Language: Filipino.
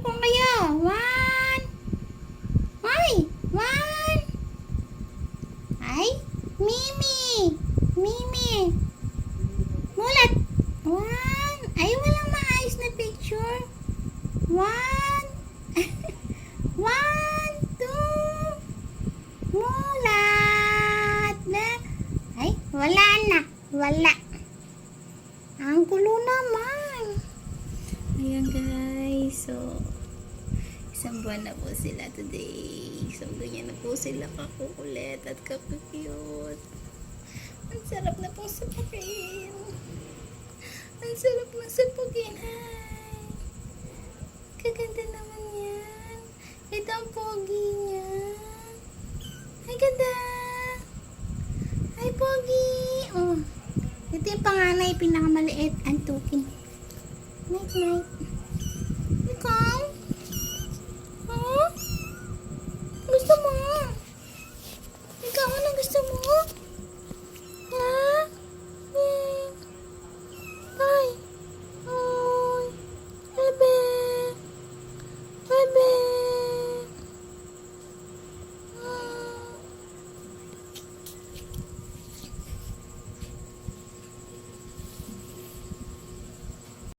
Kung kayo. One. Ay! One. Ay! Mimi! Mimi! Mulat! One. Ay, walang maayos na picture. One. One, two. Mulat na. Ay, wala na. Wala. Ang gulo naman. Ayan guys. So, isang buwan na po sila today. So, ganyan na po sila kakukulit at kakakute. Ang sarap na pong sapakin. Ang sarap na sapakin. Hi. Kaganda naman yan. Ito ang pogi niya. Ay, ganda. Ay, pogi. Oh. Ito yung panganay, pinakamaliit. Antukin. Night, night.